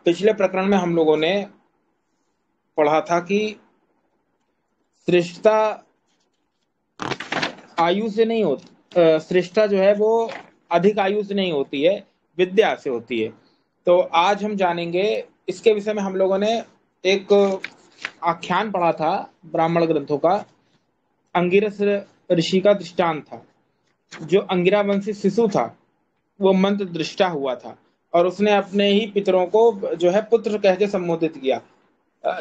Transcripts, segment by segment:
पिछले प्रकरण में हम लोगों ने पढ़ा था कि श्रेष्ठता आयु से नहीं होती, श्रेष्ठता जो है वो अधिक आयु से नहीं होती है, विद्या से होती है। तो आज हम जानेंगे इसके विषय में। हम लोगों ने एक आख्यान पढ़ा था ब्राह्मण ग्रंथों का, अंगिरस ऋषि का दृष्टांत था। जो अंगिरा वंशी शिशु था वो मंत्र दृष्टा हुआ था और उसने अपने ही पितरों को जो है पुत्र कह के संबोधित किया,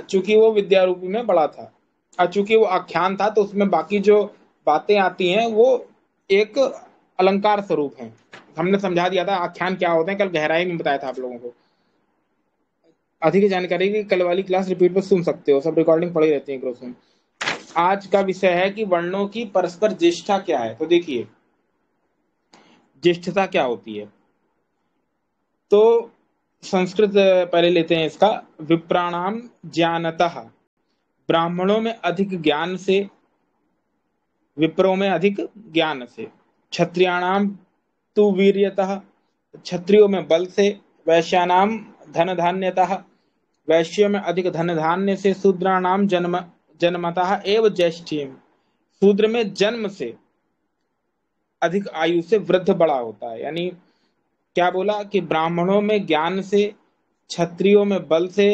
चूंकि वो विद्यारूपी में बड़ा था। और चूंकि वो आख्यान था तो उसमें बाकी जो बातें आती हैं वो एक अलंकार स्वरूप हैं। हमने समझा दिया था आख्यान क्या होते हैं, कल गहराई में बताया था आप लोगों को। अधिक जानकारी की कल वाली क्लास रिपीट में सुन सकते हो, सब रिकॉर्डिंग पड़ी रहती है ग्रुप में। आज का विषय है कि वर्णों की परस्पर ज्येष्ठता क्या है। तो देखिए ज्येष्ठता क्या होती है। तो संस्कृत पहले लेते हैं इसका। विप्राणाम ज्ञानतः, ब्राह्मणों में अधिक ज्ञान से, विप्रों में अधिक ज्ञान से। क्षत्रियाणाम तु वीर्यतः, क्षत्रियों में बल से। वैश्यानाम धन धान्यतः, वैश्यों में अधिक धन धान्य से। शूद्राणाम जन्मतः एव ज्येष्ठिम, शूद्र में जन्म से अधिक आयु से वृद्ध बड़ा होता है। यानी क्या बोला कि ब्राह्मणों में ज्ञान से, क्षत्रियों में बल से,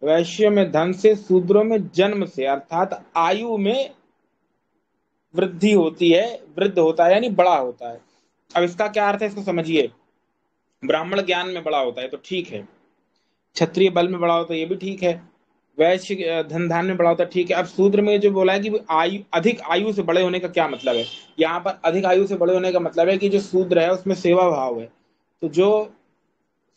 वैश्यों में धन से, शूद्रों में जन्म से, अर्थात आयु में वृद्धि होती है, वृद्ध होता है यानी बड़ा होता है। अब इसका क्या अर्थ है इसको समझिए। ब्राह्मण ज्ञान में बड़ा होता है तो ठीक है, क्षत्रिय बल में बड़ा होता है ये भी ठीक है, वैश्य धन धान्य में बड़ा होता है ठीक है। अब शूद्र में जो बोला है कि आयु, अधिक आयु से बड़े होने का क्या मतलब है। यहाँ पर अधिक आयु से बड़े होने का मतलब है कि जो शूद्र है उसमें सेवा भाव है। तो जो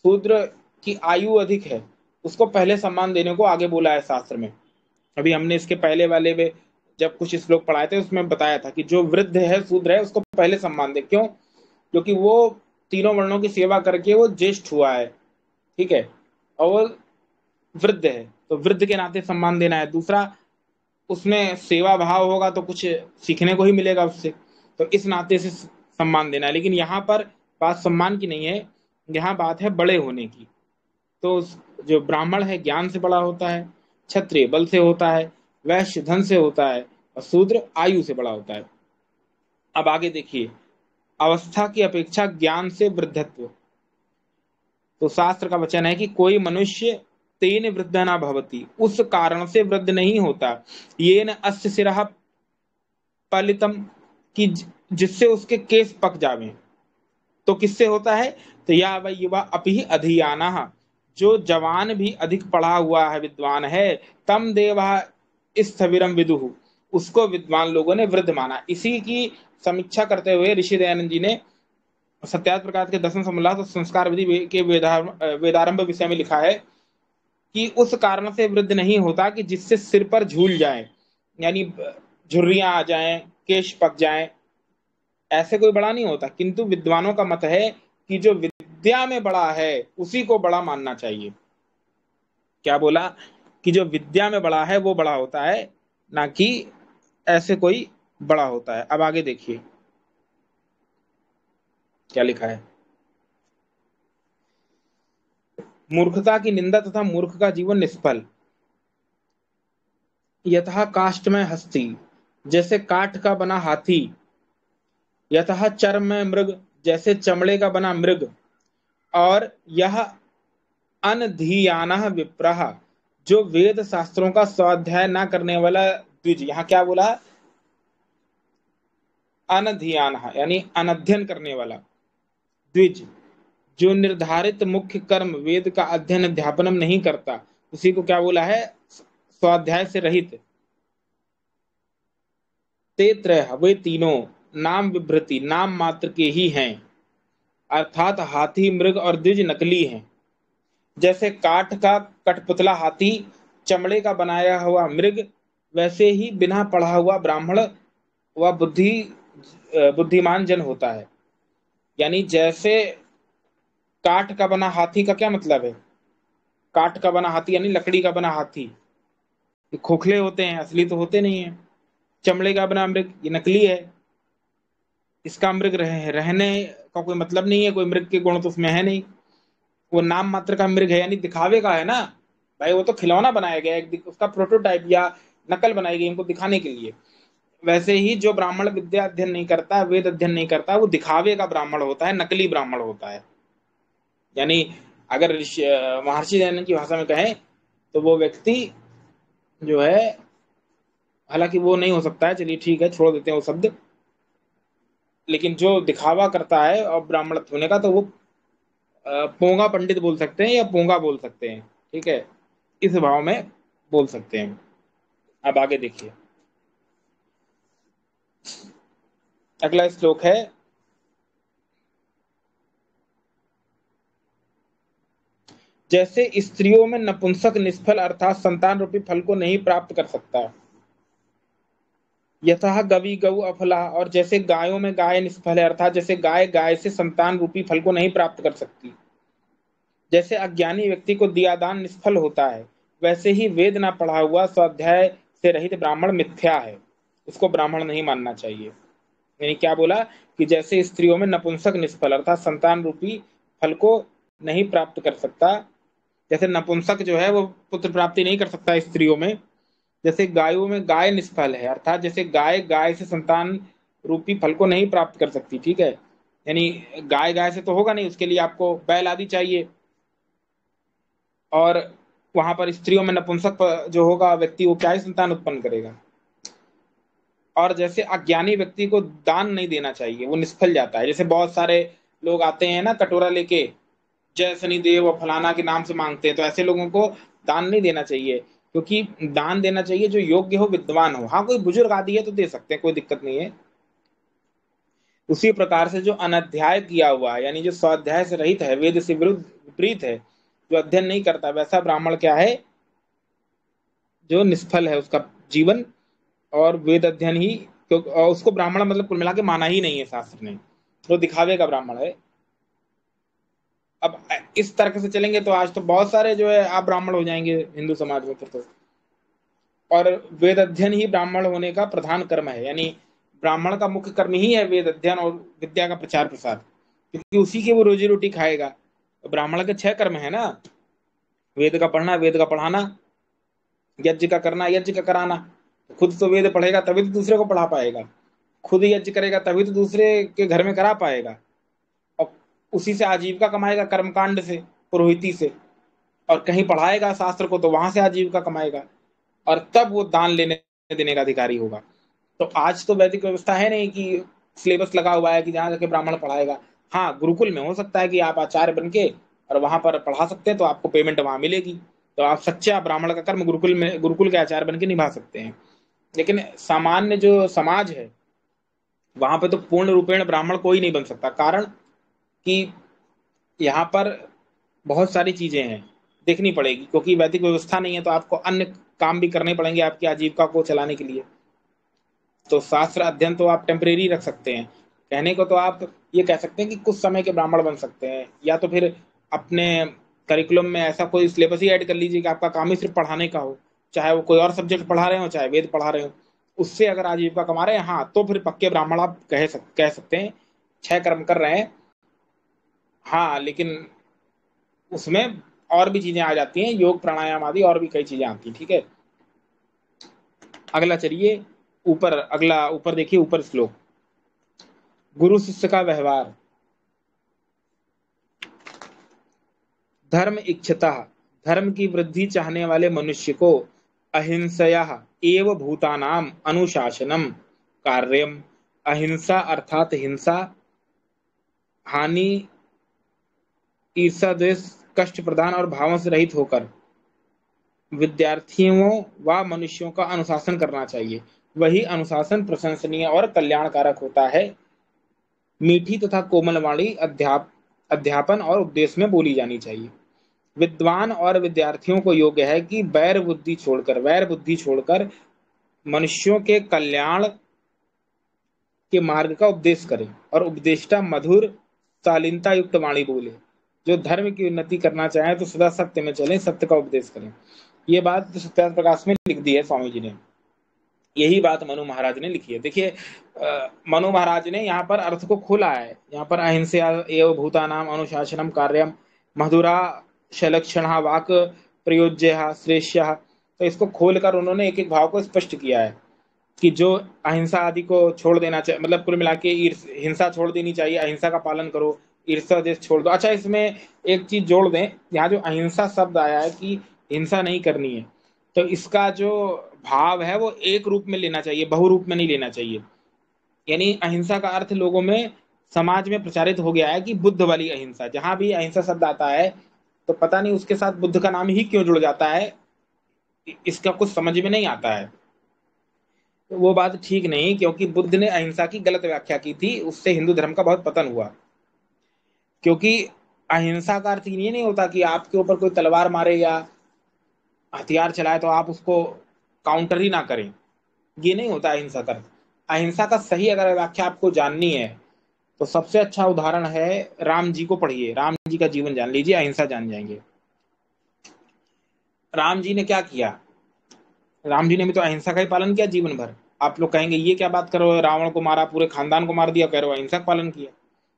शूद्र की आयु अधिक है उसको पहले सम्मान देने को आगे बोला है शास्त्र में। अभी हमने इसके पहले वाले में जब कुछ श्लोक पढ़ाए थे उसमें बताया था कि जो वृद्ध है, शूद्र है, उसको पहले सम्मान दे। क्यों? क्योंकि वो तीनों वर्णों की सेवा करके वो ज्येष्ठ हुआ है, ठीक है, और वो वृद्ध है तो वृद्ध के नाते सम्मान देना है। दूसरा, उसमें सेवा भाव होगा तो कुछ सीखने को ही मिलेगा उससे, तो इस नाते से सम्मान देना है। लेकिन यहाँ पर बात सम्मान की नहीं है, यहाँ बात है बड़े होने की। तो जो ब्राह्मण है ज्ञान से बड़ा होता है, क्षत्रिय बल से होता है, वैश्य धन से होता है और शूद्र आयु से बड़ा होता है। अब आगे देखिए, अवस्था की अपेक्षा ज्ञान से वृद्धत्व। तो शास्त्र का वचन है कि कोई मनुष्य तेन वृद्ध न भवति, उस कारण से वृद्ध नहीं होता। ये न अस्य सिरः पलितम, कि जिससे उसके केस पक जावे। तो किससे होता है? तो या वह युवा अपि अधियाना, जो जवान भी अधिक पढ़ा हुआ है, विद्वान है, तम देवा स्थविरम विदुहु, उसको विद्वान लोगों ने वृद्ध माना। इसी की समीक्षा करते हुए ऋषि दयानंद जी ने सत्यार्थ प्रकाश के दसम समोल्लास और संस्कार विधि के वेदारंभ विषय में लिखा है कि उस कारण से वृद्ध नहीं होता कि जिससे सिर पर झूल जाए, यानी झुर्रियां आ जाएं, केश पक जाएं, ऐसे कोई बड़ा नहीं होता। किंतु विद्वानों का मत है कि जो विद्या में बड़ा है उसी को बड़ा मानना चाहिए। क्या बोला? कि जो विद्या में बड़ा है वो बड़ा होता है, ना कि ऐसे कोई बड़ा होता है। अब आगे देखिए क्या लिखा है। मूर्खता की निंदा तथा मूर्ख का जीवन निष्फल। यथा काष्ठ में हस्ती, जैसे काठ का बना हाथी। यथा चर्म में मृग, जैसे चमड़े का बना मृग। और यह अनधीयानः विप्रः, जो वेद शास्त्रों का स्वाध्याय न करने वाला द्विज। यहाँ क्या बोला? अनधीयानः यानी अनध्ययन करने वाला द्विज, जो निर्धारित मुख्य कर्म वेद का अध्ययन अध्यापनम नहीं करता, उसी को क्या बोला है? स्वाध्याय से रहित। ते त्रयः, वे तीनों नाम विभ्रति, नाम मात्र के ही हैं, अर्थात हाथी, मृग और द्विज नकली हैं। जैसे काठ का कठपुतला हाथी, चमड़े का बनाया हुआ मृग, वैसे ही बिना पढ़ा हुआ ब्राह्मण वह बुद्धिमान जन होता है। यानी जैसे काठ का बना हाथी का क्या मतलब है? काठ का बना हाथी यानी लकड़ी का बना हाथी, ये खोखले होते हैं, असली तो होते नहीं है। चमड़े का बना मृग ये नकली है, इसका मृग रहने का कोई मतलब नहीं है, कोई मृग के गुण तो उसमें है नहीं। वो नाम मात्र का मृग है, यानी दिखावे का है ना भाई, वो तो खिलौना बनाया गया है, उसका प्रोटोटाइप या नकल बनाई गई इनको दिखाने के लिए। वैसे ही जो ब्राह्मण विद्या अध्ययन नहीं करता, वेद अध्ययन नहीं करता, वो दिखावे का ब्राह्मण होता है, नकली ब्राह्मण होता है। यानी अगर महर्षि दयानंद की भाषा में कहें तो वो व्यक्ति जो है, हालांकि वो नहीं हो सकता है, चलिए ठीक है छोड़ देते हैं वो शब्द, लेकिन जो दिखावा करता है और ब्राह्मण होने का, तो वो पोंगा पंडित बोल सकते हैं या पोंगा बोल सकते हैं, ठीक है, इस भाव में बोल सकते हैं। अब आगे देखिए, अगला श्लोक है, जैसे स्त्रियों में नपुंसक निष्फल अर्थात संतान रूपी फल को नहीं प्राप्त कर सकता, यथा गवी गऊ अफला, और जैसे गायों में गाय निष्फल है अर्थात जैसे गाय गाय से संतान रूपी फल को नहीं प्राप्त कर सकती, जैसे अज्ञानी व्यक्ति को दिया दान निष्फल होता है, वैसे ही वेद ना पढ़ा हुआ स्वाध्याय से रहित ब्राह्मण मिथ्या है, उसको ब्राह्मण नहीं मानना चाहिए। यानी क्या बोला कि जैसे स्त्रियों में नपुंसक निष्फल अर्थात संतान रूपी फल को नहीं प्राप्त कर सकता, जैसे नपुंसक जो है वो पुत्र प्राप्ति नहीं कर सकता स्त्रियों में, जैसे गायों में गाय निष्फल है अर्थात जैसे गाय गाय से संतान रूपी फल को नहीं प्राप्त कर सकती, ठीक है, यानी गाय गाय से तो होगा नहीं, उसके लिए आपको बैल आदि चाहिए, और वहां पर स्त्रियों में नपुंसक जो होगा व्यक्ति, वो क्या ही संतान उत्पन्न करेगा। और जैसे अज्ञानी व्यक्ति को दान नहीं देना चाहिए, वो निष्फल जाता है, जैसे बहुत सारे लोग आते हैं ना कटोरा लेके, जय शनिदेव और फलाना के नाम से मांगते हैं, तो ऐसे लोगों को दान नहीं देना चाहिए, क्योंकि दान देना चाहिए जो योग्य हो, विद्वान हो। हाँ कोई बुजुर्ग आदि है तो दे सकते हैं, कोई दिक्कत नहीं है। उसी प्रकार से जो अनध्याय किया हुआ है, यानी जो स्वाध्याय से रहित है, वेद से विरुद्ध विपरीत है, जो अध्ययन नहीं करता, वैसा ब्राह्मण क्या है, जो निष्फल है उसका जीवन, और वेद अध्ययन ही, क्योंकि उसको ब्राह्मण मतलब कुल मिला के माना ही नहीं है शास्त्र ने, वो दिखावे का ब्राह्मण है। अब इस तर्क से चलेंगे तो आज तो बहुत सारे जो है आप ब्राह्मण हो जाएंगे हिंदू समाज में फिर तो। और वेद अध्ययन ही ब्राह्मण होने का प्रधान कर्म है, यानी ब्राह्मण का मुख्य कर्म ही है वेद अध्ययन और विद्या का प्रचार प्रसार, क्योंकि उसी की वो रोजी रोटी खाएगा। ब्राह्मण के 6 कर्म है ना, वेद का पढ़ना, वेद का पढ़ाना, यज्ञ का करना, यज्ञ का कराना। खुद तो वेद पढ़ेगा तभी तो दूसरे को पढ़ा पाएगा, खुद यज्ञ करेगा तभी तो दूसरे के घर में करा पाएगा, और उसी से आजीविका कमाएगा कर्मकांड से, पुरोहिती से, और कहीं पढ़ाएगा शास्त्र को तो वहां से आजीविका कमाएगा, और तब वो दान लेने देने का अधिकारी होगा। तो आज तो वैदिक व्यवस्था है नहीं कि सिलेबस लगा हुआ है कि जहाँ जाके ब्राह्मण पढ़ाएगा। हाँ गुरुकुल में हो सकता है कि आप आचार्य बन के और वहां पर पढ़ा सकते हैं, तो आपको पेमेंट वहां मिलेगी, तो आप सच्चा ब्राह्मण का कर्म गुरुकुल में, गुरुकुल के आचार्य बन के निभा सकते हैं। लेकिन सामान्य जो समाज है वहां पे तो पूर्ण रूपेण ब्राह्मण कोई नहीं बन सकता, कारण कि यहाँ पर बहुत सारी चीजें हैं देखनी पड़ेगी, क्योंकि वैदिक व्यवस्था नहीं है, तो आपको अन्य काम भी करने पड़ेंगे आपकी आजीविका को चलाने के लिए। तो शास्त्र अध्ययन तो आप टेम्परेरी रख सकते हैं, कहने को तो आप ये कह सकते हैं कि कुछ समय के ब्राह्मण बन सकते हैं, या तो फिर अपने करिकुलम में ऐसा कोई सिलेबस ही ऐड कर लीजिए कि आपका काम ही सिर्फ पढ़ाने का हो, चाहे वो कोई और सब्जेक्ट पढ़ा रहे हो चाहे वेद पढ़ा रहे हो, उससे अगर आजीविका कमा रहे हैं, हाँ तो फिर पक्के ब्राह्मण आप कह सकते हैं, 6 कर्म कर रहे हैं। हाँ लेकिन उसमें और भी चीजें आ जाती हैं, योग प्राणायाम आदि और भी कई चीजें आती हैं, ठीक है। अगला चलिए, ऊपर अगला ऊपर देखिए, ऊपर श्लोक, गुरु शिष्य का व्यवहार, धर्म इच्छता, धर्म की वृद्धि चाहने वाले मनुष्य को अहिंसया एव भूतानाम अनुशासनम कार्यम, अहिंसा अर्थात हिंसा, हानि, ईर्षा द्वेष, कष्ट प्रदान और भावों से रहित होकर विद्यार्थियों व मनुष्यों का अनुशासन करना चाहिए, वही अनुशासन प्रशंसनीय और कल्याणकारक होता है। मीठी तथा कोमल वाणी अध्यापन और उपदेश में बोली जानी चाहिए। विद्वान और विद्यार्थियों को योग्य है कि वैर बुद्धि छोड़कर मनुष्यों के कल्याण के मार्ग का उपदेश करें, और उपदेष्टा मधुर शालीनता युक्त वाणी बोले। जो धर्म की उन्नति करना चाहे तो सदा सत्य में चलें, सत्य का उपदेश करें। ये बात तो सत्यार्थ प्रकाश में लिख दी है स्वामी जी ने, यही बात मनु महाराज ने लिखी है। देखिए मनु महाराज ने यहाँ पर अर्थ को खोला है, यहाँ पर अहिंसा एवं भूतानाम अनुशासनम कार्यम, मधुरा शलक्षणा वाक प्रयोज्य श्रेष्य। तो इसको खोलकर उन्होंने एक एक भाव को स्पष्ट किया है कि जो अहिंसा आदि को छोड़ देना चाहिए, मतलब कुल मिला के हिंसा छोड़ देनी चाहिए, अहिंसा का पालन करो, ईर्ष्या देश छोड़ दो। अच्छा, इसमें एक चीज जोड़ दें, यहाँ जो अहिंसा शब्द आया है कि हिंसा नहीं करनी है, तो इसका जो भाव है वो एक रूप में लेना चाहिए, बहुरूप में नहीं लेना चाहिए। यानी अहिंसा का अर्थ लोगों में, समाज में प्रचारित हो गया है कि बुद्ध वाली अहिंसा। जहां भी अहिंसा शब्द आता है तो पता नहीं उसके साथ बुद्ध का नाम ही क्यों जुड़ जाता है, इसका कुछ समझ में नहीं आता है। तो वो बात ठीक नहीं, क्योंकि बुद्ध ने अहिंसा की गलत व्याख्या की थी, उससे हिंदू धर्म का बहुत पतन हुआ। क्योंकि अहिंसा का अर्थ ये नहीं होता कि आपके ऊपर कोई तलवार मारे या हथियार चलाए तो आप उसको काउंटर ही ना करें, ये नहीं होता अहिंसा का अर्थ। अहिंसा का सही अगर व्याख्या आपको जाननी है तो सबसे अच्छा उदाहरण है, राम जी को पढ़िए, राम जी का जीवन जान लीजिए, अहिंसा जान जाएंगे। राम जी ने क्या किया? राम जी ने भी तो अहिंसा का ही पालन किया जीवन भर। आप लोग कहेंगे ये क्या बात कर रहे हो, रावण को मारा, पूरे खानदान को मार दिया, कह रहे हो अहिंसा का पालन किया।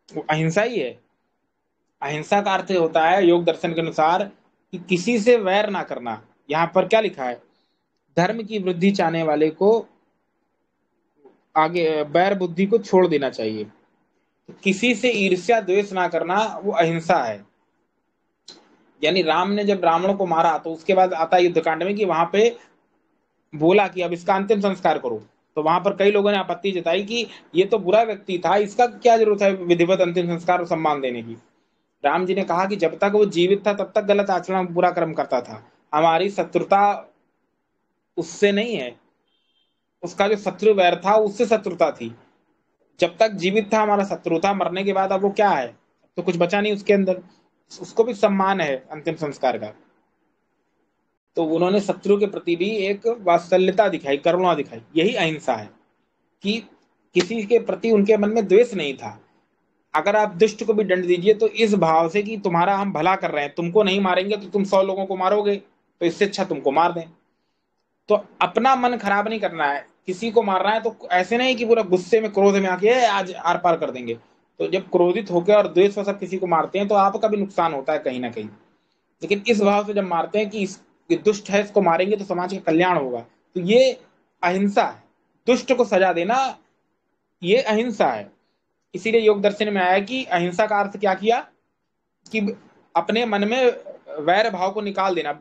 वो अहिंसा ही है। अहिंसा का अर्थ होता है योग दर्शन के अनुसार कि किसी से वैर ना करना। यहाँ पर क्या लिखा है? धर्म की वृद्धि चाहने वाले को आगे बैर बुद्धि को छोड़ देना चाहिए। किसी से ईर्ष्या द्वेष ना करना वो अहिंसा है। यानी राम ने जब रावण को मारा तो उसके बाद आता है युद्धकांड में कि वहां पे बोला कि अब इसका अंतिम संस्कार करो। तो वहां पर कई लोगों ने आपत्ति जताई कि ये तो बुरा व्यक्ति था, इसका क्या जरूरत है विधिवत अंतिम संस्कार और सम्मान देने की। राम जी ने कहा कि जब तक वो जीवित था तब तक गलत आचरण, बुरा कर्म करता था। हमारी शत्रुता उससे नहीं है, उसका जो शत्रु वैर था उससे शत्रुता थी। जब तक जीवित था हमारा शत्रु था, मरने के बाद अब वो क्या है, तो कुछ बचा नहीं उसके अंदर, उसको भी सम्मान है अंतिम संस्कार का। तो उन्होंने शत्रु के प्रति भी एक वात्सल्यता दिखाई, करुणा दिखाई। यही अहिंसा है कि किसी के प्रति उनके मन में द्वेष नहीं था। अगर आप दुष्ट को भी दंड दीजिए तो इस भाव से कि तुम्हारा हम भला कर रहे हैं, तुमको नहीं मारेंगे तो तुम 100 लोगों को मारोगे, तो इससे अच्छा तुमको मार दें। तो अपना मन खराब नहीं करना है। किसी को मारना है तो ऐसे नहीं कि पूरा गुस्से में क्रोध में आके आज आर पार कर देंगे। तो जब क्रोधित होकर और द्वेष वश किसी को मारते हैं तो आपका भी नुकसान होता है कहीं ना कहीं। लेकिन इस भाव से जब मारते हैं कि ये दुष्ट है, इसको मारेंगे तो समाज का कल्याण होगा, तो ये अहिंसा है। दुष्ट को सजा देना ये अहिंसा है। इसीलिए योग दर्शन में आया कि अहिंसा का अर्थ क्या किया कि अपने मन में वैर भाव को निकाल देना,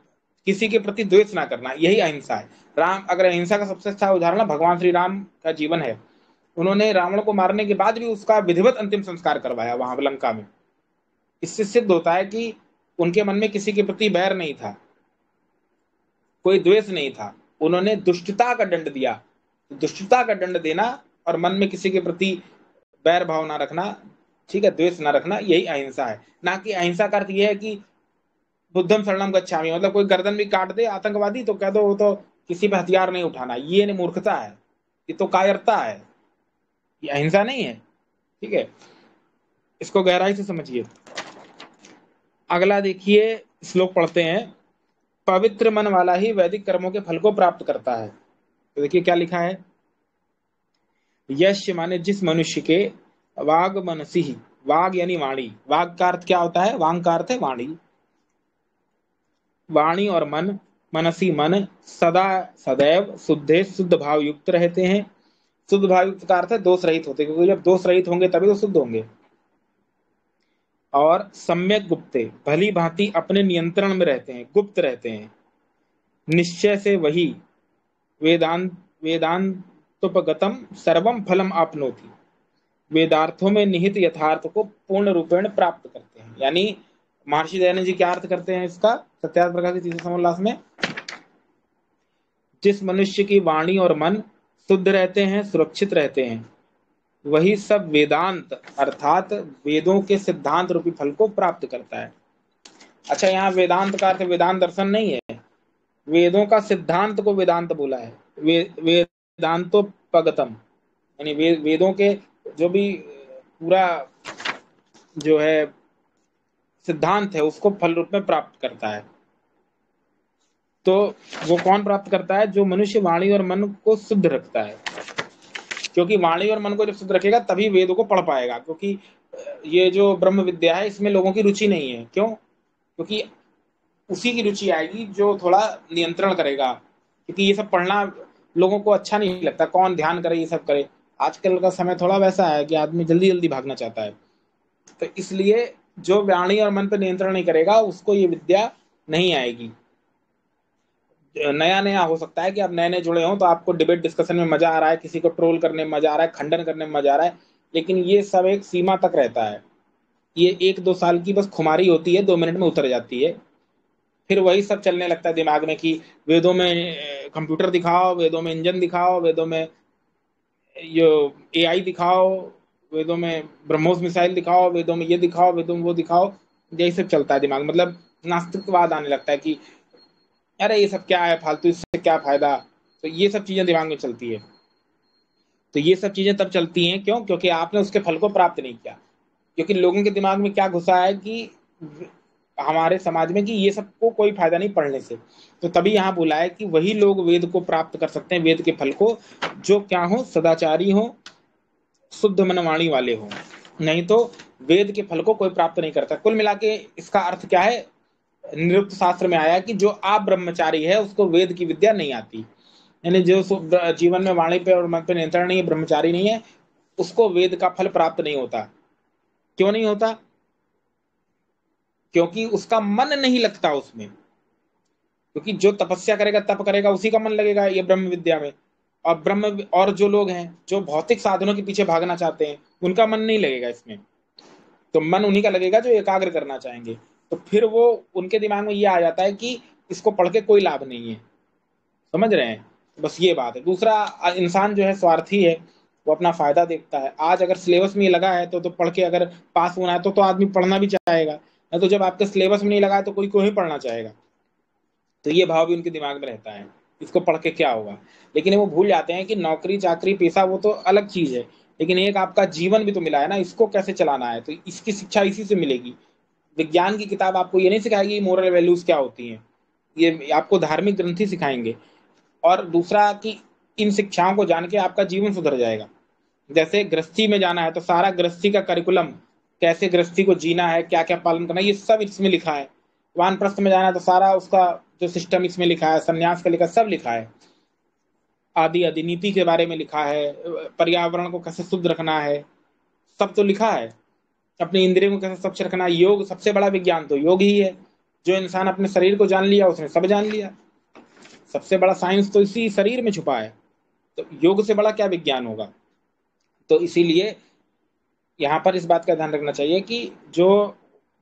किसी के प्रति द्वेष ना करना, यही अहिंसा है। राम, अगर अहिंसा का सबसे अच्छा उदाहरण भगवान श्री राम का जीवन है। उन्होंने रावण को मारने के बाद भी उसका विधिवत अंतिम संस्कार करवाया वहां लंका में। इससे सिद्ध होता है कि उनके मन में किसी के प्रति बैर नहीं था, कोई द्वेष नहीं था। उन्होंने दुष्टता का दंड दिया। दुष्टता का दंड देना और मन में किसी के प्रति बैर भाव ना रखना, ठीक है, द्वेष ना रखना, यही अहिंसा है। ना कि अहिंसा का अर्थ यह है कि बुद्धम शरणम गच्छामि, मतलब कोई गर्दन भी काट दे आतंकवादी तो कह दो वो तो किसी पे हथियार नहीं उठाना, ये मूर्खता है, ये तो कायरता है, ये अहिंसा नहीं है। ठीक है, इसको गहराई से समझिए। अगला देखिए, श्लोक पढ़ते हैं। पवित्र मन वाला ही वैदिक कर्मों के फल को प्राप्त करता है। तो देखिए क्या लिखा है, यश माने जिस मनुष्य के वाग मनसी, वाग यानी वाणी, वाग का अर्थ क्या होता है, वांग का अर्थ है वाणी, वाणी और मन, मनसी मन सदा सदैव शुद्धे शुद्ध भाव युक्त रहते हैं। शुद्ध भाव युक्त का अर्थ है दोष रहित होते, क्योंकि जब दोष रहित होंगे तभी तो शुद्ध होंगे। और सम्यक गुप्ते, भली भांति अपने नियंत्रण में रहते हैं, गुप्त रहते हैं। निश्चय से वही वेदांत वेदांतोपगतम सर्वम फलम आपनोति, वेदार्थों में निहित यथार्थ को पूर्ण रूपेण प्राप्त करते हैं। यानी महर्षि दयानंद जी क्या अर्थ करते हैं इसका सत्यार्थ प्रकाश के तीसरे समोल्लास में, जिस मनुष्य की वाणी और मन शुद्ध रहते हैं, सुरक्षित रहते हैं, वही सब वेदांत अर्थात वेदों के सिद्धांत रूपी फल को प्राप्त करता है। अच्छा, यहाँ वेदांत का अर्थ वेदांत दर्शन नहीं है, वेदों का सिद्धांत को वेदांत बोला है। वेदांतोपगतम यानी वेदों के जो भी पूरा जो है सिद्धांत है उसको फल रूप में प्राप्त करता है। तो वो कौन प्राप्त करता है? जो मनुष्य वाणी और मन को शुद्ध रखता है। क्योंकि वाणी और मन को जब शुद्ध रखेगा तभी वेदों को पढ़ पाएगा। क्योंकि ये जो ब्रह्म विद्या है इसमें लोगों की रुचि नहीं है। क्यों? क्योंकि उसी की रुचि आएगी जो थोड़ा नियंत्रण करेगा, क्योंकि ये सब पढ़ना लोगों को अच्छा नहीं लगता, कौन ध्यान करे ये सब करे। आजकल का समय थोड़ा वैसा है कि आदमी जल्दी जल्दी भागना चाहता है, तो इसलिए जो वाणी और मन पर नियंत्रण नहीं करेगा उसको ये विद्या नहीं आएगी। नया नया हो सकता है कि आप नए नए जुड़े हों तो आपको डिबेट डिस्कशन में मजा आ रहा है, किसी को ट्रोल करने में मजा आ रहा है, खंडन करने में मजा आ रहा है, लेकिन ये सब एक सीमा तक रहता है। ये 1-2 साल की बस खुमारी होती है, 2 मिनट में उतर जाती है। फिर वही सब चलने लगता है दिमाग में कि वेदों में कंप्यूटर दिखाओ, वेदों में इंजन दिखाओ, वेदों में ये एआई दिखाओ, वेदों में ब्रह्मोस मिसाइल दिखाओ, वेदों में ये दिखाओ, वेदों में वो दिखाओ। यही सब चलता है दिमाग, मतलब नास्तिकवाद आने लगता है कि अरे ये सब क्या है फालतू, इससे क्या फायदा। तो ये सब चीजें दिमाग में चलती है। तो ये सब चीजें तब चलती हैं क्यों? क्योंकि आपने उसके फल को प्राप्त नहीं किया। क्योंकि लोगों के दिमाग में क्या घुसा है कि हमारे समाज में कि ये सबको कोई फायदा नहीं पढ़ने से। तो तभी यहाँ बोला है कि वही लोग वेद को प्राप्त कर सकते हैं, वेद के फल को, जो क्या हो, सदाचारी हो, शुद्ध मनवाणी वाले हो। नहीं तो वेद के फल को कोई प्राप्त नहीं करता। कुल मिला के इसका अर्थ क्या है? निरुक्त शास्त्र में आया कि जो आप ब्रह्मचारी है उसको वेद की विद्या नहीं आती। यानी जो जीवन में वाणी पे और मन पे नियंत्रण नहीं है, ब्रह्मचारी नहीं है, उसको वेद का फल प्राप्त नहीं होता। क्यों नहीं होता? क्योंकि उसका मन नहीं लगता उसमें। क्योंकि जो तपस्या करेगा, तप करेगा, उसी का मन लगेगा ये ब्रह्म विद्या में। और और जो लोग हैं जो भौतिक साधनों के पीछे भागना चाहते हैं, उनका मन नहीं लगेगा इसमें। तो मन उन्हीं का लगेगा जो एकाग्र करना चाहेंगे। तो फिर वो उनके दिमाग में ये आ जाता है कि इसको पढ़ के कोई लाभ नहीं है। समझ रहे हैं? बस ये बात है। दूसरा, इंसान जो है स्वार्थी है, वो अपना फायदा देखता है। आज अगर सिलेबस में ये लगा है तो पढ़ के अगर पास होना है तो आदमी पढ़ना भी चाहेगा, नहीं तो जब आपके सिलेबस में नहीं लगा है तो कोई क्यों ही पढ़ना चाहेगा। तो ये भाव भी उनके दिमाग में रहता है, इसको पढ़ के क्या होगा। लेकिन वो भूल जाते हैं कि नौकरी चाकरी पेशा वो तो अलग चीज है, लेकिन एक आपका जीवन भी तो मिला है ना, इसको कैसे चलाना है, तो इसकी शिक्षा इसी से मिलेगी। विज्ञान की किताब आपको ये नहीं सिखाएगी मोरल वैल्यूज क्या होती हैं, ये आपको धार्मिक ग्रंथ ही सिखाएंगे। और दूसरा कि इन शिक्षाओं को जान के आपका जीवन सुधर जाएगा। जैसे गृहस्थी में जाना है तो सारा गृहस्थी का करिकुलम, कैसे गृहस्थी को जीना है, क्या क्या पालन करना है, ये सब इसमें लिखा है। वानप्रस्थ में जाना है तो सारा उसका जो सिस्टम इसमें लिखा है, संन्यास का लिखा, सब लिखा है। आदि अधिनीति के बारे में लिखा है, पर्यावरण को कैसे शुद्ध रखना है, सब तो लिखा है। अपने इंद्रियों को कैसे स्वच्छ रखना है। योग सबसे बड़ा विज्ञान तो योग ही है। जो इंसान अपने शरीर को जान लिया उसने सब जान लिया। सबसे बड़ा साइंस तो इसी शरीर में छुपा है। तो योग से बड़ा क्या विज्ञान होगा। तो इसीलिए यहाँ पर इस बात का ध्यान रखना चाहिए कि जो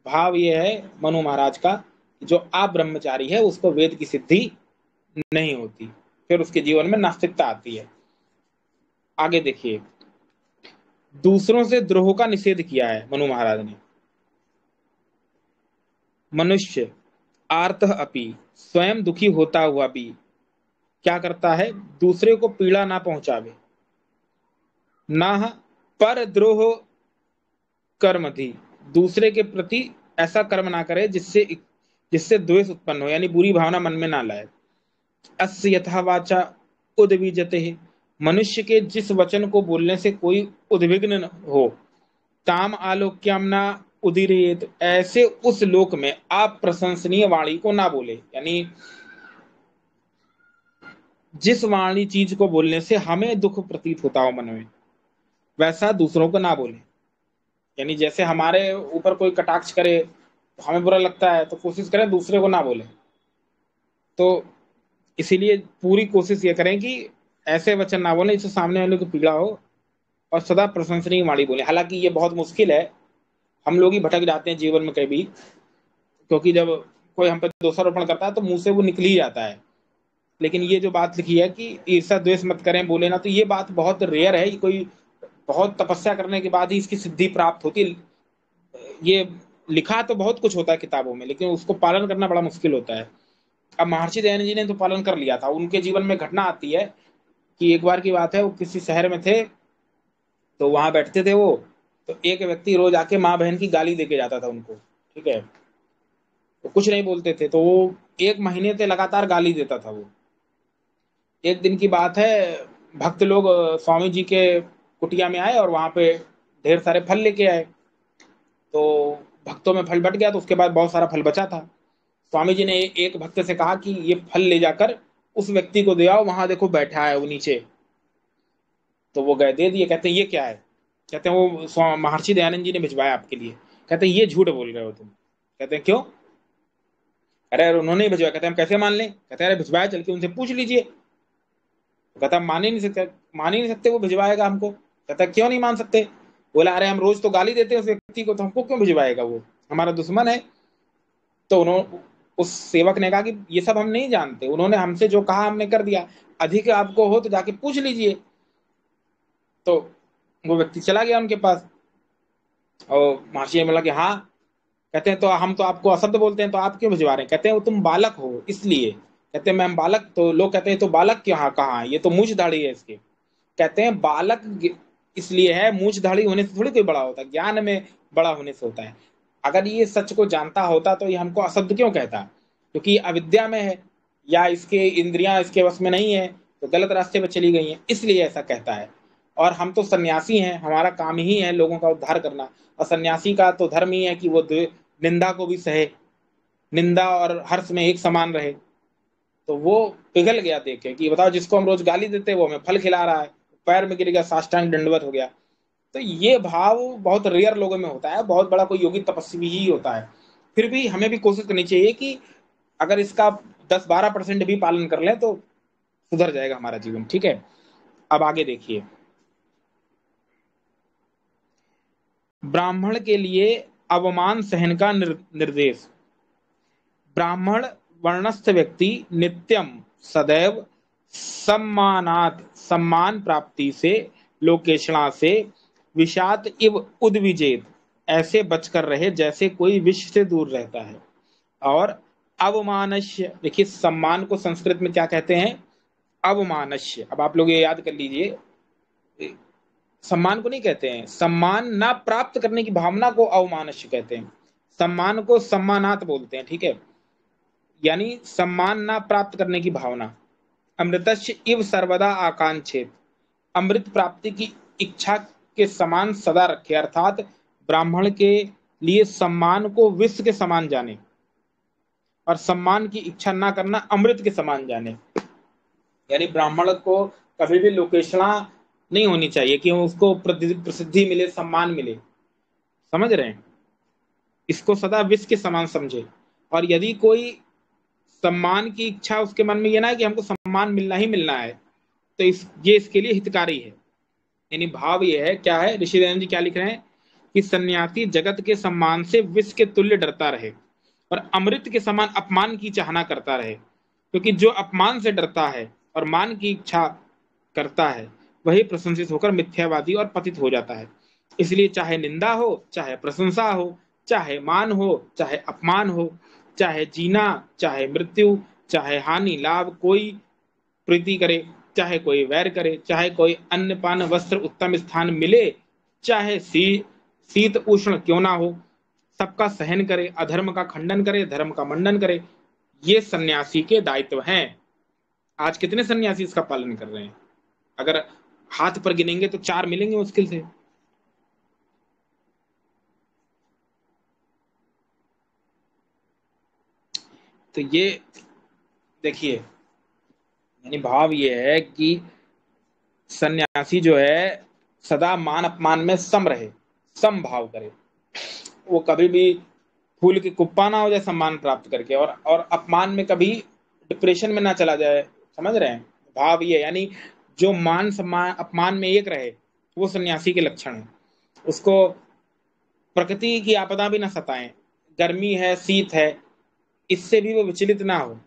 भाव ये है मनु महाराज का, जो आप ब्रह्मचारी है उसको वेद की सिद्धि नहीं होती, फिर उसके जीवन में नास्तिकता आती है। आगे देखिए, दूसरों से द्रोह का निषेध किया है मनु महाराज ने। मनुष्य आर्त अपि, स्वयं दुखी होता हुआ भी क्या करता है? दूसरे को पीड़ा ना पहुंचावे, ना पर द्रोह कर्म थी, दूसरे के प्रति ऐसा कर्म ना करे जिससे जिससे द्वेष उत्पन्न हो, यानी बुरी भावना मन में ना लाए। अस्य यथा वाचा उद्विजते, मनुष्य के जिस वचन को बोलने से कोई उद्विग्न न हो, ताम आलोक्याम ना उदीरयेत, ऐसे उस लोक में आप प्रशंसनीय वाणी को ना बोले। यानी जिस वाणी चीज को बोलने से हमें दुख प्रतीत होता हो मन में, वैसा दूसरों को ना बोले। यानी जैसे हमारे ऊपर कोई कटाक्ष करे तो हमें बुरा लगता है, तो कोशिश करें दूसरे को ना बोले। तो इसीलिए पूरी कोशिश ये करें कि ऐसे वचन ना बोले जिससे सामने वाले को पीड़ा हो, और सदा प्रशंसनीय वाणी बोले। हालांकि ये बहुत मुश्किल है, हम लोग ही भटक जाते हैं जीवन में कभी, क्योंकि जब कोई हम पे दोषारोपण करता है तो मुंह से वो निकल ही जाता है। लेकिन ये जो बात लिखी है कि ईर्षा द्वेष मत करें, बोले ना, तो ये बात बहुत रेयर है। कोई बहुत तपस्या करने के बाद ही इसकी सिद्धि प्राप्त होती है। ये लिखा तो बहुत कुछ होता है किताबों में, लेकिन उसको पालन करना बड़ा मुश्किल होता है। अब महर्षि दयानंद जी ने तो पालन कर लिया था। उनके जीवन में घटना आती है कि एक बार की बात है, वो किसी शहर में थे, तो वहां बैठते थे वो, तो एक व्यक्ति रोज आके माँ बहन की गाली देके जाता था उनको। ठीक है, तो कुछ नहीं बोलते थे, तो वो 1 महीने से लगातार गाली देता था वो। एक दिन की बात है, भक्त लोग स्वामी जी के कुटिया में आए और वहां पे ढेर सारे फल लेके आए। तो भक्तों में फल बट गया, तो उसके बाद बहुत सारा फल बचा था। स्वामी जी ने एक भक्त से कहा कि ये फल ले जाकर उस व्यक्ति को दे आओ, वहां देखो बैठा है वो नीचे। तो वो गए, दे दिए। कहते हैं ये क्या है? कहते हैं वो महर्षि दयानंद जी ने भिजवाया आपके लिए। कहते हैं ये झूठ बोल रहे हो तुम। कहते हैं क्यों? अरे यार उन्होंने ही भिजवाया। कहते हैं हम कैसे मान लें? कहते हैं अरे भिजवाया, चल के उनसे पूछ लीजिए। तो कहता हम मान ही नहीं सकते, मान ही नहीं सकते वो भिजवाएगा हमको। कहता क्यों नहीं मान सकते? बोला अरे हम रोज तो गाली देते हैं उस व्यक्ति को, तो हमको क्यों भिजवाएगा? वो हमारा दुश्मन है। तो उन्होंने, उस सेवक ने कहा कि ये सब हम नहीं जानते, उन्होंने हमसे जो कहा हमने कर दिया, अधिक आपको हो तो जाके पूछ लीजिए। तो वो व्यक्ति चला गया उनके पास, और महर्षि ने बोला कि हाँ। कहते हैं तो हम तो आपको अशब्द बोलते हैं, तो आप क्यों भिजवा रहे हैं? कहते हैं वो तुम बालक हो इसलिए। कहते हैं मैं हम बालक, तो लोग कहते हैं तो बालक क्यों कहाँ है, ये तो मूछ दाढ़ी है इसके। कहते हैं बालक इसलिए है, मूछ दाढ़ी होने से थोड़ी कोई बड़ा होता है, ज्ञान में बड़ा होने से होता है। अगर ये सच को जानता होता तो ये हमको अशब्द क्यों कहता? क्योंकि अविद्या में है, या इसके इंद्रियां इसके वश में नहीं है, तो गलत रास्ते पर चली गई हैं, इसलिए ऐसा कहता है। और हम तो सन्यासी हैं, हमारा काम ही है लोगों का उद्धार करना। और सन्यासी का तो धर्म ही है कि वो निंदा को भी सहे, निंदा और हर्ष में एक समान रहे। तो वो पिघल गया देख के कि बताओ, जिसको हम रोज गाली देते हैं वो हमें फल खिला रहा है। पैर में गिर गया, साष्टांग दंडवत हो गया। तो ये भाव बहुत रेयर लोगों में होता है, बहुत बड़ा कोई योगी तपस्वी ही होता है। फिर भी हमें भी कोशिश करनी चाहिए कि अगर इसका 10-12% भी पालन कर लें तो सुधर जाएगा हमारा जीवन। ठीक है, अब आगे देखिए। ब्राह्मण के लिए अवमान सहन का निर्देश। ब्राह्मण वर्णस्थ व्यक्ति नित्यम सदैव सम्मानात, सम्मान प्राप्ति से, लोकेशणा से, विषात इव उद्विजेत, ऐसे बचकर रहे जैसे कोई विष से दूर रहता है। और अवमानस्य, देखिए सम्मान को संस्कृत में क्या कहते हैं? अवमानस्य। अब आप लोग ये याद कर लीजिए, सम्मान को नहीं कहते हैं, सम्मान ना प्राप्त करने की भावना को अवमानस्य कहते हैं। सम्मान को सम्मानात बोलते हैं। ठीक है, यानी सम्मान ना प्राप्त करने की भावना। अमृतस्य इव सर्वदा आकांक्षित, अमृत प्राप्ति की इच्छा के समान सदा रखे। अर्थात ब्राह्मण के लिए सम्मान को विष के समान जाने, और सम्मान की इच्छा ना करना अमृत के समान जाने। यानी ब्राह्मण को कभी भी लोकेशना नहीं होनी चाहिए कि उसको प्रसिद्धि मिले, सम्मान मिले। समझ रहे हैं? इसको सदा विष के समान समझे। और यदि कोई सम्मान की इच्छा उसके मन में ये ना है कि हमको सम्मान मिलना ही मिलना है, तो ये इसके लिए हितकारी है। यानी भाव ये है, क्या है, ऋषि दयानंद जी क्या लिख रहे हैं कि सन्यासी जगत के सम्मान से विष के तुल्य डरता रहे, और अमृत के समान अपमान की चाहना करता रहे। क्योंकि जो अपमान से डरता है और मान की इच्छा करता है, वही प्रशंसित होकर मिथ्यावादी और पतित हो जाता है। इसलिए चाहे निंदा हो, चाहे प्रशंसा हो, चाहे मान हो, चाहे अपमान हो, चाहे जीना, चाहे मृत्यु, चाहे हानि लाभ, कोई प्रीति करे, चाहे कोई वैर करे, चाहे कोई अन्न पान वस्त्र उत्तम स्थान मिले, चाहे शीत उष्ण क्यों ना हो, सबका सहन करे, अधर्म का खंडन करे, धर्म का मंडन करे। ये सन्यासी के दायित्व हैं। आज कितने सन्यासी इसका पालन कर रहे हैं? अगर हाथ पर गिनेंगे तो 4 मिलेंगे मुश्किल से। तो ये देखिए, यानी भाव ये है कि सन्यासी जो है सदा मान अपमान में सम रहे, सम भाव करे। वो कभी भी फूल की कुप्पा ना हो जाए सम्मान प्राप्त करके, और अपमान में कभी डिप्रेशन में ना चला जाए। समझ रहे हैं? भाव ये, यानी जो मान सम्मान अपमान में एक रहे, वो सन्यासी के लक्षण है। उसको प्रकृति की आपदा भी ना सताएं, गर्मी है, शीत है, इससे भी वो विचलित ना हो।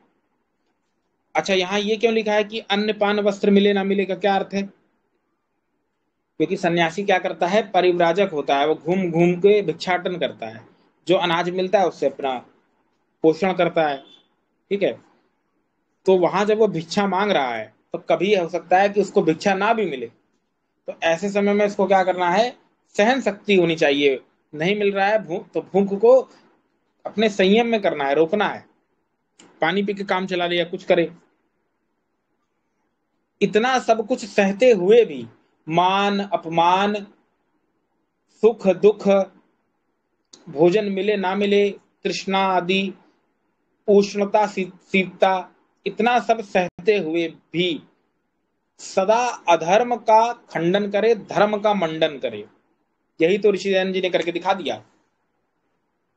अच्छा, यहाँ ये क्यों लिखा है कि अन्न पान वस्त्र मिले ना मिले का क्या अर्थ है? क्योंकि सन्यासी क्या करता है, परिव्राजक होता है, वो घूम घूम के भिक्षाटन करता है, जो अनाज मिलता है उससे अपना पोषण करता है। ठीक है, तो वहां जब वो भिक्षा मांग रहा है, तो कभी हो सकता है कि उसको भिक्षा ना भी मिले। तो ऐसे समय में इसको क्या करना है, सहन शक्ति होनी चाहिए। नहीं मिल रहा है भूख, तो भूख को अपने संयम में करना है, रोकना है। पानी पी के काम चला लिया, कुछ करे। इतना सब कुछ सहते हुए भी मान अपमान, सुख दुख, भोजन मिले ना मिले, तृष्णा आदि, उष्णता, शीतता, इतना सब सहते हुए भी सदा अधर्म का खंडन करे, धर्म का मंडन करे। यही तो ऋषि दयानंद जी ने करके दिखा दिया।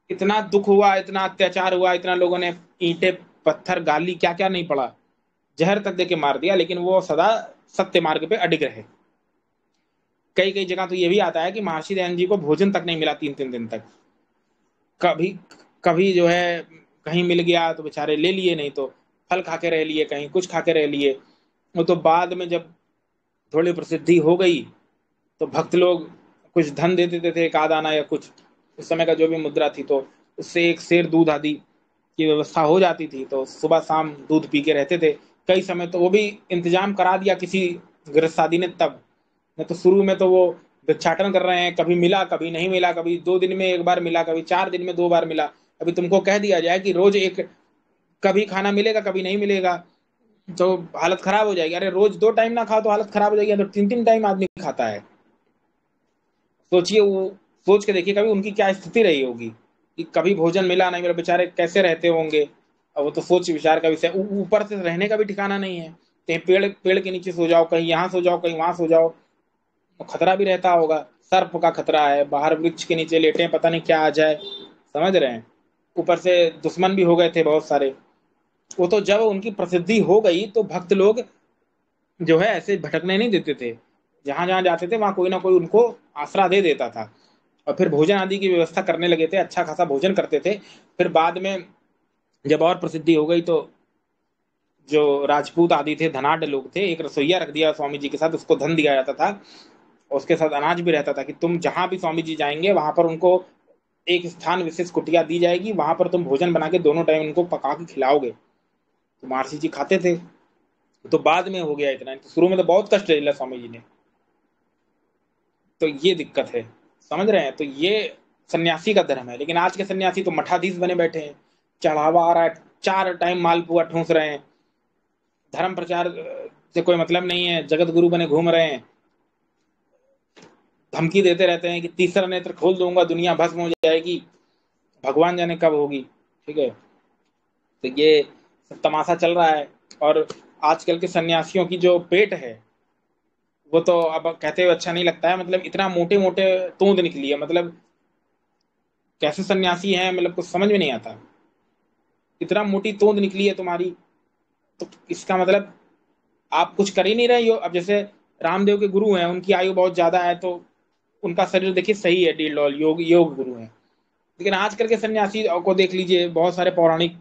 इतना दुख हुआ, इतना अत्याचार हुआ, इतना लोगों ने ईंटे पत्थर गाली क्या क्या नहीं पड़ा, जहर तक देके मार दिया, लेकिन वो सदा सत्य मार्ग पे अडिग रहे। कई कई जगह तो ये भी आता है कि महर्षि दयानंद जी को भोजन तक नहीं मिला 3-3 दिन तक। कभी कभी जो है कहीं मिल गया तो बेचारे ले लिए, नहीं तो फल खा के रह लिए, कहीं कुछ खा के रह लिए। वो तो बाद में जब थोड़ी प्रसिद्धि हो गई तो भक्त लोग कुछ धन दे देते थे, एक आध आना या कुछ, उस समय का जो भी मुद्रा थी, तो उससे एक शेर दूध आदि की व्यवस्था हो जाती थी, तो सुबह शाम दूध पी के रहते थे। कई समय तो वो भी इंतजाम करा दिया किसी गृहस्थादि ने तब, नहीं तो शुरू में तो वो भिक्षाटन कर रहे हैं, कभी मिला कभी नहीं मिला, कभी 2 दिन में एक बार मिला, कभी 4 दिन में 2 बार मिला। अभी तुमको कह दिया जाए कि रोज एक, कभी खाना मिलेगा कभी नहीं मिलेगा, तो हालत खराब हो जाएगी। अरे रोज 2 टाइम ना खाओ तो हालत खराब हो जाएगी, तो 3-3 टाइम आदमी खाता है। सोचिए, वो सोच के देखिए कभी उनकी क्या स्थिति रही होगी कि कभी भोजन मिला नहीं मिला, बेचारे कैसे रहते होंगे। अब वो तो सोच विचार का विषय। ऊपर से रहने का भी ठिकाना नहीं है, कहीं पेड़ पेड़ के नीचे सो जाओ, कहीं यहाँ सो जाओ, कहीं वहां सो जाओ, तो खतरा भी रहता होगा। सर्प का खतरा है, बाहर वृक्ष के नीचे लेटे हैं, पता नहीं क्या आ जाए, समझ रहे हैं। ऊपर से दुश्मन भी हो गए थे बहुत सारे। वो तो जब उनकी प्रसिद्धि हो गई तो भक्त लोग जो है ऐसे भटकने नहीं देते थे, जहां जहां जाते थे वहां कोई ना कोई उनको आसरा दे देता था। और फिर भोजन आदि की व्यवस्था करने लगे थे, अच्छा खासा भोजन करते थे। फिर बाद में जब और प्रसिद्धि हो गई तो जो राजपूत आदि थे, धनाढ़ लोग थे, एक रसोईया रख दिया स्वामी जी के साथ, उसको धन दिया जाता था, और उसके साथ अनाज भी रहता था कि तुम जहां भी स्वामी जी जाएंगे वहां पर उनको एक स्थान विशेष कुटिया दी जाएगी, वहां पर तुम भोजन बना के दोनों टाइम उनको पका के खिलाओगे। तो महर्षि जी खाते थे। तो बाद में हो गया इतना, तो शुरू में तो बहुत कष्ट झेला स्वामी जी ने। तो ये दिक्कत है, समझ रहे हैं। तो ये सन्यासी का धर्म है। लेकिन आज के सन्यासी तो मठाधीश बने बैठे हैं, चढ़ावा आ रहा है, 4 टाइम मालपुआ ठूस रहे हैं, धर्म प्रचार से कोई मतलब नहीं है, जगत गुरु बने घूम रहे हैं, धमकी देते रहते हैं कि तीसरा नेत्र खोल दूंगा, दुनिया भस्म हो जाएगी, भगवान जाने कब होगी। ठीक है, तो ये सब तमाशा चल रहा है। और आजकल के सन्यासियों की जो पेट है, वो तो अब कहते हुए अच्छा नहीं लगता है। मतलब इतना मोटे मोटे तूंद निकली है, मतलब कैसे सन्यासी हैं, मतलब कुछ समझ में नहीं आता। इतना मोटी तोंद निकली है तुम्हारी, तो इसका मतलब आप कुछ कर ही नहीं रहे हो। अब जैसे रामदेव के गुरु हैं, उनकी आयु बहुत ज्यादा है, तो उनका शरीर देखिए सही है, डी डॉल योग योग गुरु हैं। लेकिन आजकल के सन्यासी को देख लीजिए, बहुत सारे पौराणिक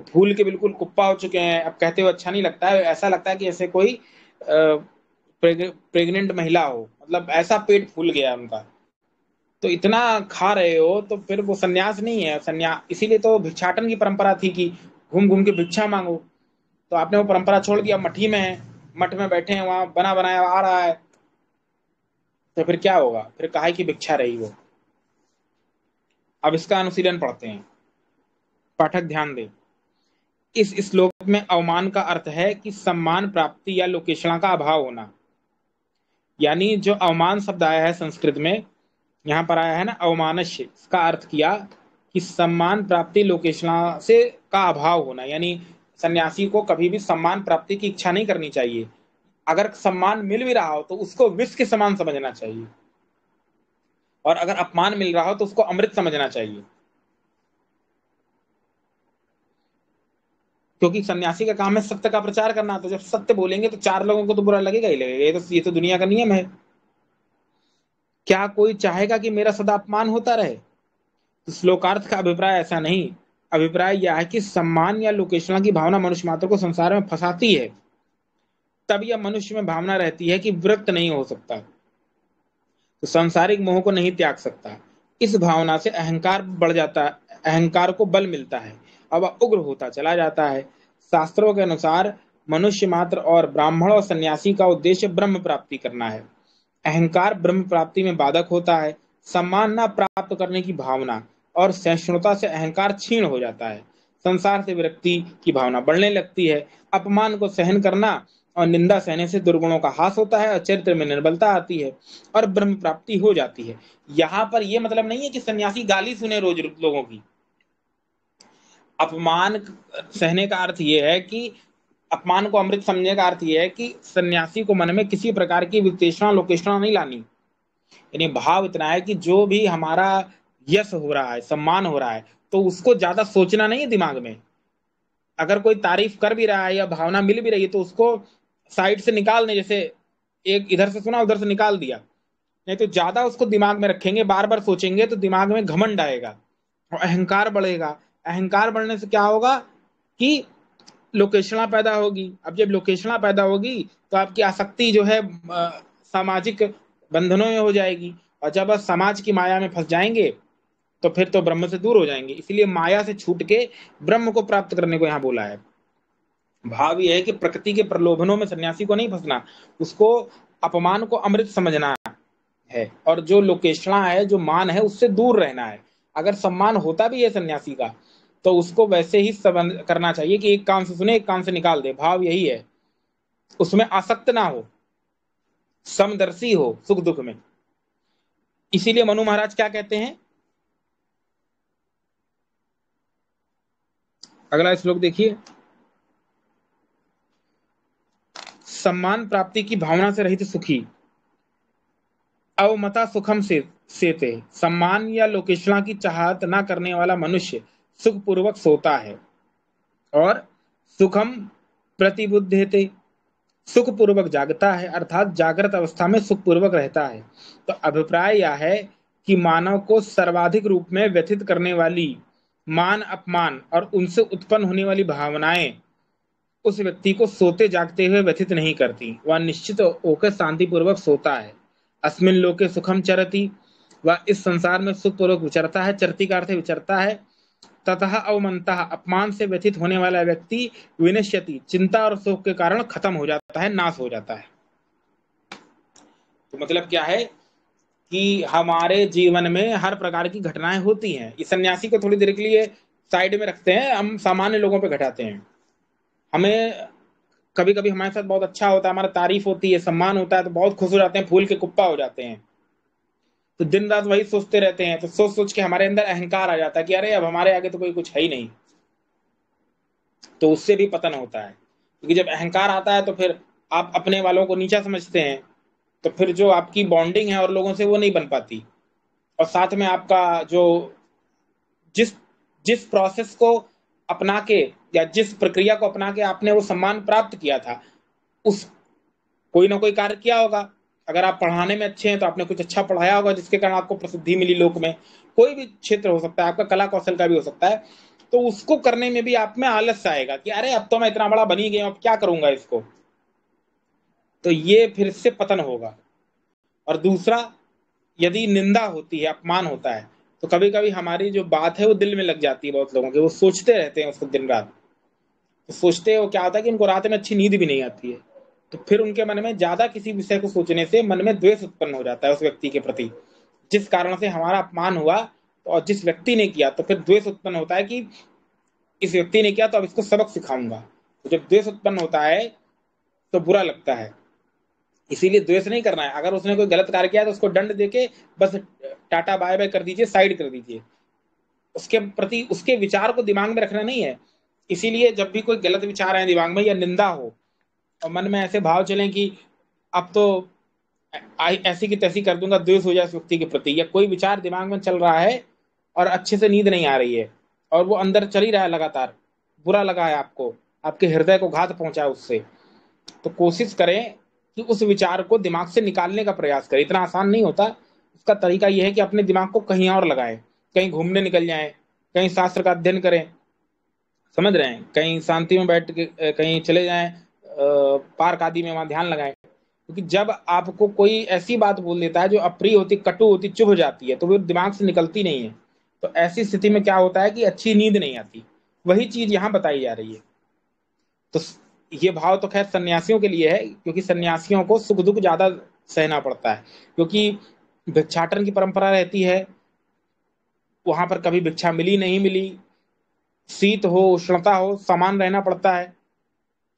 फूल के बिल्कुल कुप्पा हो चुके हैं। अब कहते हुए अच्छा नहीं लगता है, ऐसा लगता है कि ऐसे कोई प्रेग्नेंट महिला हो, मतलब ऐसा पेट फूल गया है उनका। तो इतना खा रहे हो तो फिर वो सन्यास नहीं है। इसीलिए तो भिक्षाटन की परंपरा थी कि घूम घूम के भिक्षा मांगो। तो आपने वो परंपरा छोड़ दिया, मठी में है, मठ में बैठे हैं, वहां बना बनाया आ रहा है, तो फिर क्या होगा, फिर काहे की भिक्षा रही वो। अब इसका अनुशीलन पढ़ते हैं, पाठक ध्यान दें। इस श्लोक में अवमान का अर्थ है कि सम्मान प्राप्ति या लोकेशना का अभाव होना। यानी जो अवमान शब्द आया है संस्कृत में, यहाँ पर आया है ना अवमानस्य, इसका अर्थ किया कि सम्मान प्राप्ति लोकेशना से का अभाव होना। यानी सन्यासी को कभी भी सम्मान प्राप्ति की इच्छा नहीं करनी चाहिए। अगर सम्मान मिल भी रहा हो तो उसको विष के समान समझना चाहिए, और अगर अपमान मिल रहा हो तो उसको अमृत समझना चाहिए। क्योंकि सन्यासी का काम है सत्य का प्रचार करना, तो जब सत्य बोलेंगे तो 4 लोगों को तो बुरा लगेगा ही लगेगा। ये तो दुनिया का नियम है। क्या कोई चाहेगा कि मेरा सदा अपमान होता रहे? तो श्लोकार्थ का अभिप्राय ऐसा नहीं। अभिप्राय यह है कि सम्मान या लोकेशना की भावना मनुष्य मात्र को संसार में फंसाती है। तब यह मनुष्य में भावना रहती है कि विरक्त नहीं हो सकता, तो सांसारिक मोह को नहीं त्याग सकता। इस भावना से अहंकार बढ़ जाता है, अहंकार को बल मिलता है, अब वह उग्र होता चला जाता है। शास्त्रों के अनुसार मनुष्य मात्र और ब्राह्मण और सन्यासी का उद्देश्य ब्रह्म प्राप्ति करना है। अहंकार ब्रह्म प्राप्ति में बाधक होता है। सम्मान न प्राप्त करने की भावना और सहिष्णुता से अहंकार क्षीण हो जाता है। संसार से विरक्ति की भावना बढ़ने लगती है। अपमान को सहन करना और निंदा सहने से दुर्गुणों का ह्रास होता है और चरित्र में निर्बलता आती है और ब्रह्म प्राप्ति हो जाती है। यहाँ पर यह मतलब नहीं है कि सन्यासी गाली सुने रोज लोगों की। अपमान सहने का अर्थ यह है कि अपमान को अमृत समझने का अर्थ यह है कि सन्यासी को मन में किसी प्रकार की वित्तेषणा लोकेषणा नहीं लानी। यानी भाव इतना है कि जो भी हमारा यश हो रहा है, सम्मान हो रहा है, तो उसको ज्यादा सोचना नहीं है दिमाग में। अगर कोई तारीफ कर भी रहा है या भावना मिल भी रही है तो उसको साइड से निकाल दें, जैसे एक इधर से सुना उधर से निकाल दिया। नहीं तो ज्यादा उसको दिमाग में रखेंगे, बार बार सोचेंगे तो दिमाग में घमंड आएगा और अहंकार बढ़ेगा। अहंकार बढ़ने से क्या होगा कि लोकेशना पैदा होगी। अब जब लोकेशना पैदा होगी तो आपकी आसक्ति जो है सामाजिक बंधनों में हो जाएगी, और जब आप समाज की माया में फंस जाएंगे तो फिर तो ब्रह्म से दूर हो जाएंगे। इसलिए माया से छूट के ब्रह्म को प्राप्त करने को यहाँ बोला है। भाव यह है कि प्रकृति के प्रलोभनों में सन्यासी को नहीं फंसना, उसको अपमान को अमृत समझना है, और जो लोकेशना है, जो मान है, उससे दूर रहना है। अगर सम्मान होता भी है सन्यासी का तो उसको वैसे ही संबंध करना चाहिए कि एक कान से सुने एक कान से निकाल दे। भाव यही है, उसमें आसक्त ना हो, समदर्शी हो सुख दुख में। इसीलिए मनु महाराज क्या कहते हैं, अगला श्लोक देखिए। सम्मान प्राप्ति की भावना से रहित सुखी अवमता सुखम सेते। सम्मान या लोकेशना की चाहत न करने वाला मनुष्य सुखपूर्वक सोता है और सुखम प्रतिबुद्धेते, सुखपूर्वक जागता है, अर्थात जागृत अवस्था में सुखपूर्वक रहता है। तो अभिप्राय यह है कि मानव को सर्वाधिक रूप में व्यथित करने वाली मान अपमान और उनसे उत्पन्न होने वाली भावनाएं उस व्यक्ति को सोते जागते हुए व्यथित नहीं करती। वह निश्चित होकर शांतिपूर्वक सोता है। अस्मिन लोके सुखम चरति, वह इस संसार में सुखपूर्वक विचरता है। चरती का अर्थ विचरता है। ततः अवमंतः, अपमान से व्यथित होने वाला व्यक्ति विनश्यति, चिंता और शोक के कारण खत्म हो जाता है, नाश हो जाता है। तो मतलब क्या है कि हमारे जीवन में हर प्रकार की घटनाएं होती हैं। इस सन्यासी को थोड़ी देर के लिए साइड में रखते हैं, हम सामान्य लोगों पे घटाते हैं। हमें कभी कभी हमारे साथ बहुत अच्छा होता है, हमारा तारीफ होती है, सम्मान होता है, तो बहुत खुश हो जाते हैं, फूल के कुप्पा हो जाते हैं। तो दिन रात वही सोचते रहते हैं, तो सोच सोच के हमारे अंदर अहंकार आ जाता है कि अरे अब हमारे आगे तो कोई कुछ है ही नहीं। तो उससे भी पतन होता है, क्योंकि जब अहंकार आता है तो फिर आप अपने वालों को नीचा समझते हैं, तो फिर जो आपकी बॉन्डिंग है और लोगों से वो नहीं बन पाती। और साथ में आपका जो जिस जिस प्रोसेस को अपना के या जिस प्रक्रिया को अपना के आपने वो सम्मान प्राप्त किया था, उस कोई ना कोई कार्य किया होगा। अगर आप पढ़ाने में अच्छे हैं तो आपने कुछ अच्छा पढ़ाया होगा जिसके कारण आपको प्रसिद्धि मिली लोक में। कोई भी क्षेत्र हो सकता है, आपका कला कौशल का भी हो सकता है। तो उसको करने में भी आप में आलस आएगा कि अरे अब तो मैं इतना बड़ा बनी गया, अब क्या करूंगा इसको। तो ये फिर से पतन होगा। और दूसरा, यदि निंदा होती है, अपमान होता है, तो कभी कभी हमारी जो बात है वो दिल में लग जाती है। बहुत लोगों के वो सोचते रहते हैं उसको दिन रात। तो सोचते हो क्या होता है कि उनको रात में अच्छी नींद भी नहीं आती है। तो फिर उनके मन में ज्यादा किसी विषय को सोचने से मन में द्वेष उत्पन्न हो जाता है उस व्यक्ति के प्रति, जिस कारण से हमारा अपमान हुआ और जिस व्यक्ति ने किया, तो फिर द्वेष उत्पन्न होता है कि इस व्यक्ति ने किया तो अब इसको सबक सिखाऊंगा। तो जब द्वेष उत्पन्न होता है तो बुरा लगता है। इसीलिए द्वेष नहीं करना है। अगर उसने कोई गलत कार्य किया तो उसको दंड देके बस टाटा बाय बाय कर दीजिए, साइड कर दीजिए। उसके प्रति उसके विचार को दिमाग में रखना नहीं है। इसीलिए जब भी कोई गलत विचार आए दिमाग में या निंदा हो और मन में ऐसे भाव चलें कि अब तो ऐसी की तैसी कर दूंगा, द्वेष हो जाए उस व्यक्ति के प्रति, या कोई विचार दिमाग में चल रहा है और अच्छे से नींद नहीं आ रही है और वो अंदर चल ही रहा है लगातार, बुरा लगा है आपको, आपके हृदय को घात पहुंचा है उससे, तो कोशिश करें कि उस विचार को दिमाग से निकालने का प्रयास करें। इतना आसान नहीं होता। उसका तरीका यह है कि अपने दिमाग को कहीं और लगाएं, कहीं घूमने निकल जाएं, कहीं शास्त्र का अध्ययन करें, समझ रहे हैं, कहीं शांति में बैठ के कहीं चले जाएं, पार्क आदि में वहां ध्यान लगाएं। क्योंकि जब आपको कोई ऐसी बात बोल देता है जो अप्रिय होती, कटु होती, चुभ जाती है, तो वो दिमाग से निकलती नहीं है। तो ऐसी स्थिति में क्या होता है कि अच्छी नींद नहीं आती। वही चीज यहाँ बताई जा रही है। तो ये भाव तो खैर सन्यासियों के लिए है, क्योंकि सन्यासियों को सुख दुख ज्यादा सहना पड़ता है, क्योंकि भिक्षाटन की परंपरा रहती है। वहां पर कभी भिक्षा मिली नहीं मिली, शीत हो उष्णता हो, समान रहना पड़ता है।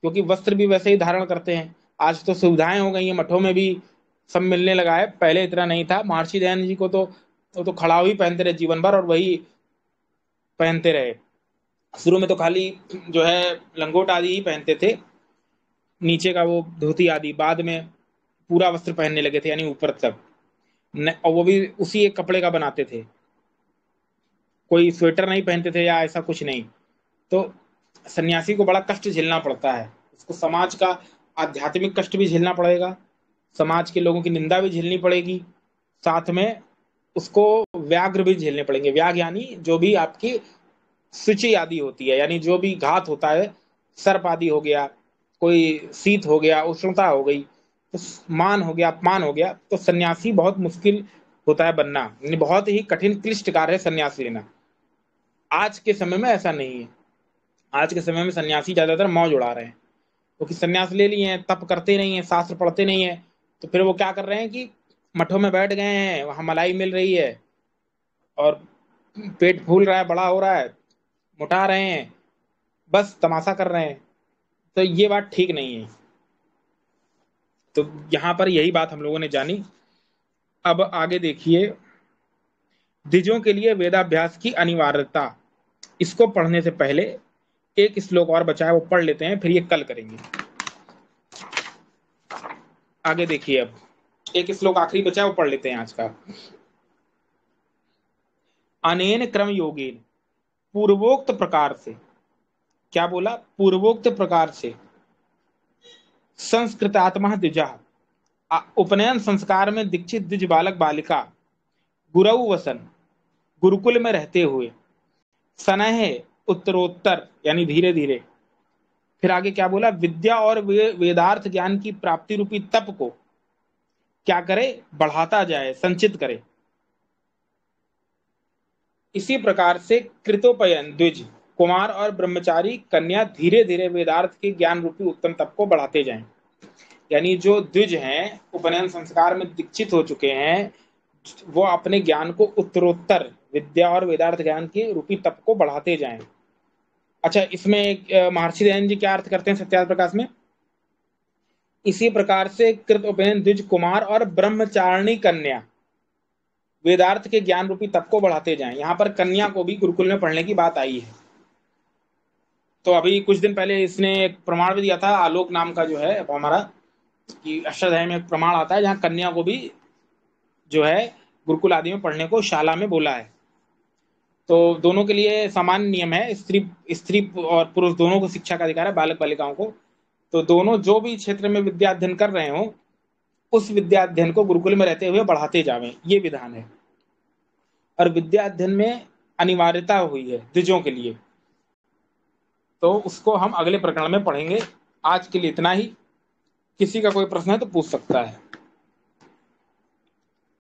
क्योंकि वस्त्र भी वैसे ही धारण करते हैं। आज तो सुविधाएं हो गई हैं, मठों में भी सब मिलने लगा है, पहले इतना नहीं था। महर्षि दयानंद जी को तो वो तो खड़ाऊ ही पहनते रहे जीवन भर, और वही पहनते रहे। शुरू में तो खाली जो है लंगोट आदि ही पहनते थे, नीचे का वो धोती आदि, बाद में पूरा वस्त्र पहनने लगे थे, यानी ऊपर तक और वो भी उसी एक कपड़े का बनाते थे, कोई स्वेटर नहीं पहनते थे या ऐसा कुछ नहीं। तो सन्यासी को बड़ा कष्ट झेलना पड़ता है, उसको समाज का आध्यात्मिक कष्ट भी झेलना पड़ेगा, समाज के लोगों की निंदा भी झेलनी पड़ेगी, साथ में उसको व्याघ्र भी झेलने पड़ेंगे। व्याघ यानी जो भी आपकी सूची आदि होती है, यानी जो भी घात होता है, सर्प आदि हो गया, कोई शीत हो गया, उष्णता हो गई, तो मान हो गया, अपमान हो गया। तो सन्यासी बहुत मुश्किल होता है बनना, यानी बहुत ही कठिन क्लिष्ट कार्य है सन्यास लेना। आज के समय में ऐसा नहीं है। आज के समय में सन्यासी ज्यादातर मौज उड़ा रहे हैं, क्योंकि सन्यास ले लिए हैं, तप करते नहीं है, शास्त्र पढ़ते नहीं है, तो फिर वो क्या कर रहे हैं कि मठों में बैठ गए हैं, वहां मलाई मिल रही है और पेट फूल रहा है, बड़ा हो रहा है, मोटा रहे हैं, बस तमाशा कर रहे हैं। तो ये बात ठीक नहीं है। तो यहां पर यही बात हम लोगों ने जानी। अब आगे देखिए, द्विजों के लिए वेदाभ्यास की अनिवार्यता, इसको पढ़ने से पहले एक श्लोक और बचा है, वो पढ़ लेते हैं, फिर ये कल करेंगे। आगे देखिए, अब एक श्लोक आखिरी बचा है, वो पढ़ लेते हैं आज का। अनेन क्रम योगेन, पूर्वोक्त प्रकार से, क्या बोला, पूर्वोक्त प्रकार से संस्कृतात्मा द्विजा, उपनयन संस्कार में दीक्षित द्विज बालक बालिका, गुरु वसन, गुरुकुल में रहते हुए, सनह, उत्तरोत्तर यानी धीरे धीरे, फिर आगे क्या बोला, विद्या और वेदार्थ ज्ञान की प्राप्ति रूपी तप को क्या करे, बढ़ाता जाए, संचित करे। इसी प्रकार से कृतोपयन द्विज, कुमार और ब्रह्मचारी कन्या धीरे धीरे वेदार्थ के ज्ञान रूपी उत्तम तप को बढ़ाते जाएं। यानी जो द्विज हैं, उपनयन संस्कार में दीक्षित हो चुके हैं, वो अपने ज्ञान को उत्तरोत्तर विद्या और वेदार्थ ज्ञान के रूपी तप को बढ़ाते जाएं। अच्छा, इसमें महर्षि दयानंद जी क्या अर्थ करते हैं सत्यार्थ प्रकाश में, इसी प्रकार से कृत उपनयन द्विज कुमार और ब्रह्मचारिणी कन्या वेदार्थ के ज्ञान रूपी तप को बढ़ाते जाएं। यहाँ पर कन्या को भी गुरुकुल में पढ़ने की बात आई है। तो अभी कुछ दिन पहले इसने एक प्रमाण भी दिया था, आलोक नाम का जो है हमारा, कि अष्टाध्यायी में एक प्रमाण आता है जहाँ कन्या को भी जो है गुरुकुल आदि में पढ़ने को शाला में बोला है। तो दोनों के लिए समान नियम है, स्त्री स्त्री और पुरुष दोनों को शिक्षा का अधिकार है, बालक बालिकाओं को। तो दोनों जो भी क्षेत्र में विद्या अध्ययन कर रहे हो, उस विद्या अध्ययन को गुरुकुल में रहते हुए बढ़ाते जावें, ये विधान है। और विद्या अध्ययन में अनिवार्यता हुई है द्विजों के लिए, तो उसको हम अगले प्रकरण में पढ़ेंगे। आज के लिए इतना ही। किसी का कोई प्रश्न है तो पूछ सकता है।